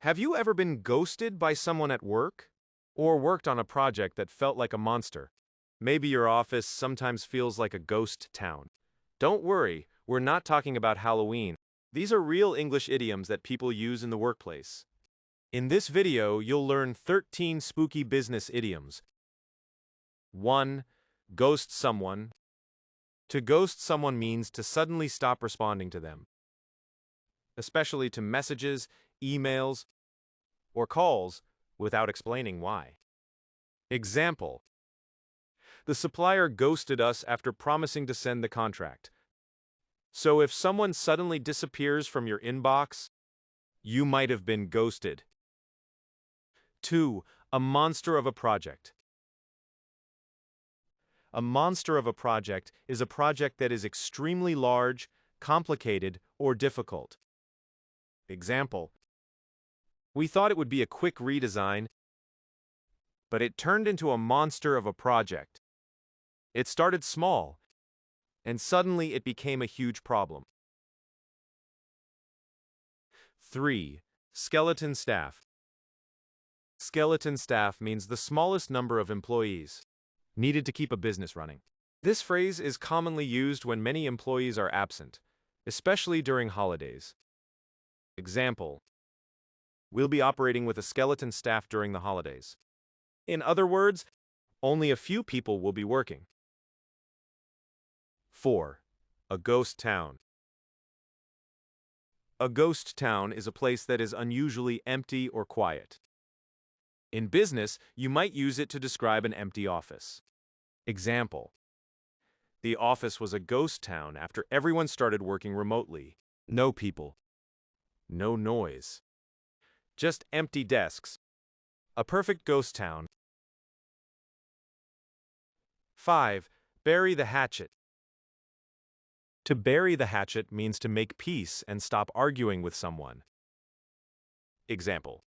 Have you ever been ghosted by someone at work? Or worked on a project that felt like a monster? Maybe your office sometimes feels like a ghost town. Don't worry, we're not talking about Halloween. These are real English idioms that people use in the workplace. In this video, you'll learn 13 spooky business idioms. 1. Ghost someone. To ghost someone means to suddenly stop responding to them, especially to messages, emails, or calls without explaining why. Example: the supplier ghosted us after promising to send the contract. So if someone suddenly disappears from your inbox, you might have been ghosted. 2. A monster of a project. A monster of a project is a project that is extremely large, complicated, or difficult. Example: we thought it would be a quick redesign, but it turned into a monster of a project. It started small, and suddenly it became a huge problem. 3. Skeleton staff. Skeleton staff means the smallest number of employees needed to keep a business running. This phrase is commonly used when many employees are absent, especially during holidays. Example: we'll be operating with a skeleton staff during the holidays. In other words, only a few people will be working. 4. A ghost town. A ghost town is a place that is unusually empty or quiet. In business, you might use it to describe an empty office. Example: the office was a ghost town after everyone started working remotely. No people. No noise. Just empty desks. A perfect ghost town. 5. Bury the hatchet. To bury the hatchet means to make peace and stop arguing with someone. Example: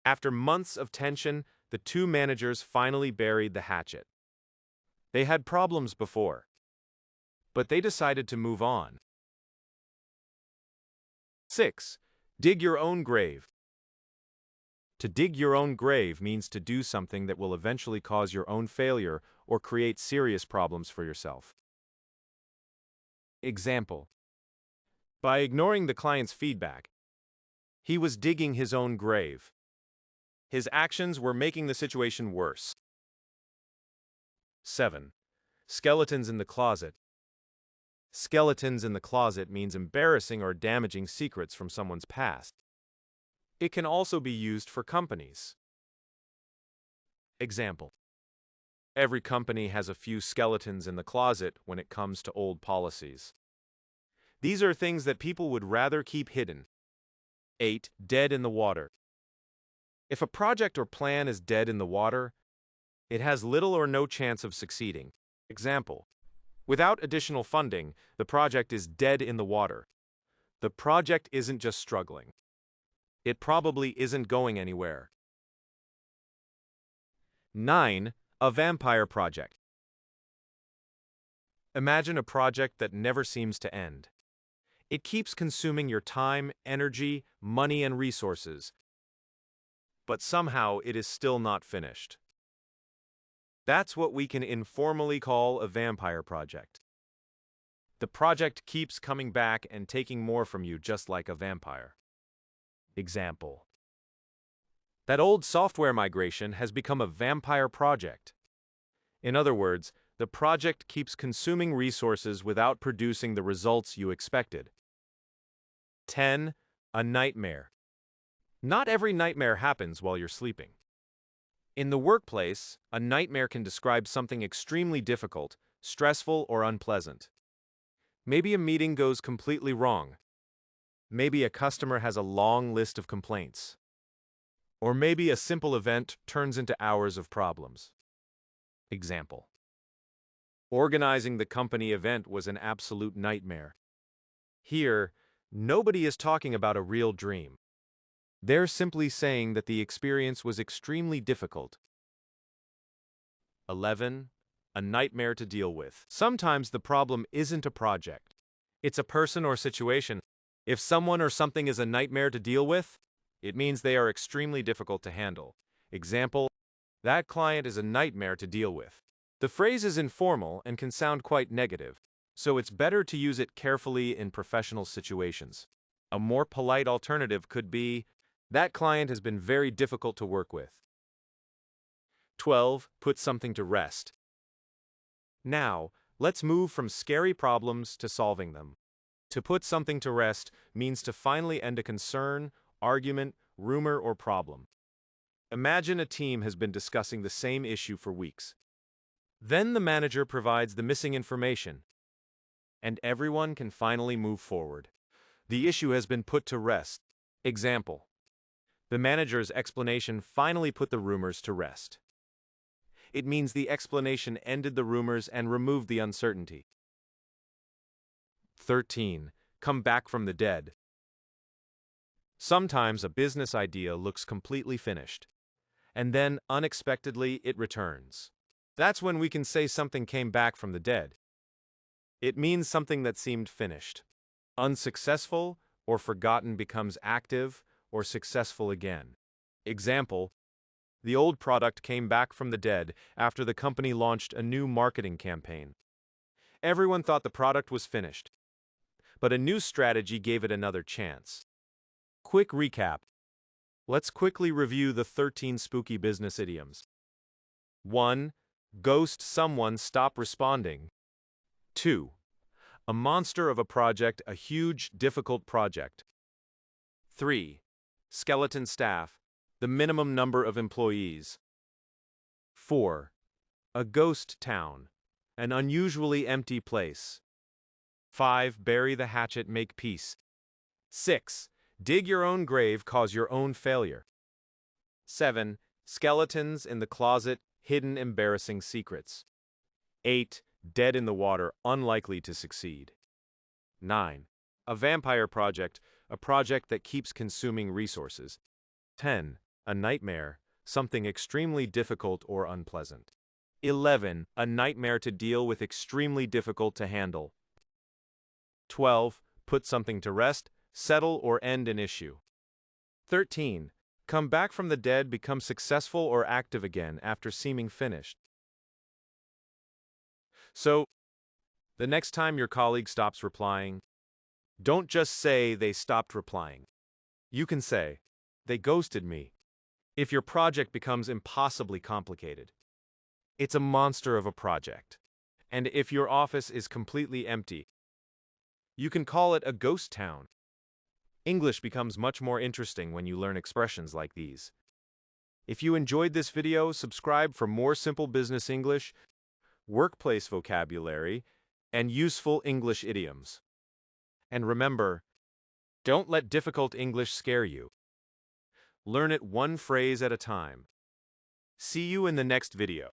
after months of tension, the two managers finally buried the hatchet. They had problems before, but they decided to move on. 6. Dig your own grave. To dig your own grave means to do something that will eventually cause your own failure or create serious problems for yourself. Example: by ignoring the client's feedback, he was digging his own grave. His actions were making the situation worse. 7. Skeletons in the closet. Skeletons in the closet means embarrassing or damaging secrets from someone's past. It can also be used for companies. Example: every company has a few skeletons in the closet when it comes to old policies. These are things that people would rather keep hidden. 8. Dead in the water. If a project or plan is dead in the water, it has little or no chance of succeeding. Example: without additional funding, the project is dead in the water. The project isn't just struggling. It probably isn't going anywhere. 9. A vampire project. Imagine a project that never seems to end. It keeps consuming your time, energy, money, and resources, but somehow it is still not finished. That's what we can informally call a vampire project. The project keeps coming back and taking more from you, just like a vampire. Example: that old software migration has become a vampire project. In other words, the project keeps consuming resources without producing the results you expected. 10. A nightmare. Not every nightmare happens while you're sleeping. In the workplace, a nightmare can describe something extremely difficult, stressful, or unpleasant. Maybe a meeting goes completely wrong. Maybe a customer has a long list of complaints. Or maybe a simple event turns into hours of problems. Example: organizing the company event was an absolute nightmare. Here, nobody is talking about a real dream. They're simply saying that the experience was extremely difficult. 11. A nightmare to deal with. Sometimes the problem isn't a project. It's a person or situation. If someone or something is a nightmare to deal with, It means they are extremely difficult to handle. Example, that client is a nightmare to deal with. The phrase is informal and can sound quite negative, so it's better to use it carefully in professional situations. A more polite alternative could be, that client has been very difficult to work with. 12. Put something to rest. Now, let's move from scary problems to solving them. To put something to rest means to finally end a concern, argument, rumor, or problem. Imagine a team has been discussing the same issue for weeks. Then the manager provides the missing information, and everyone can finally move forward. The issue has been put to rest. Example, the manager's explanation finally put the rumors to rest. It means the explanation ended the rumors and removed the uncertainty. 13. Come back from the dead. Sometimes a business idea looks completely finished, and then unexpectedly it returns. That's when we can say something came back from the dead. It means something that seemed finished, unsuccessful, or forgotten becomes active or successful again. Example, the old product came back from the dead after the company launched a new marketing campaign. Everyone thought the product was finished, but a new strategy gave it another chance. Quick recap. Let's quickly review the 13 spooky business idioms. 1. Ghost someone, stop responding. 2. A monster of a project, a huge, difficult project. 3. Skeleton staff, the minimum number of employees. 4. A ghost town, an unusually empty place. 5. Bury the hatchet, make peace. 6. Dig your own grave, cause your own failure. 7. Skeletons in the closet, hidden embarrassing secrets. 8. Dead in the water, unlikely to succeed. 9. A vampire project, a project that keeps consuming resources. 10. A nightmare, something extremely difficult or unpleasant. 11. A nightmare to deal with, extremely difficult to handle. 12. Put something to rest, settle or end an issue. 13. Come back from the dead, become successful or active again after seeming finished. So, the next time your colleague stops replying, don't just say they stopped replying. You can say, they ghosted me. If your project becomes impossibly complicated, it's a monster of a project. And if your office is completely empty, you can call it a ghost town. English becomes much more interesting when you learn expressions like these. If you enjoyed this video, subscribe for more simple business English, workplace vocabulary, and useful English idioms. And remember, don't let difficult English scare you. Learn it one phrase at a time. See you in the next video.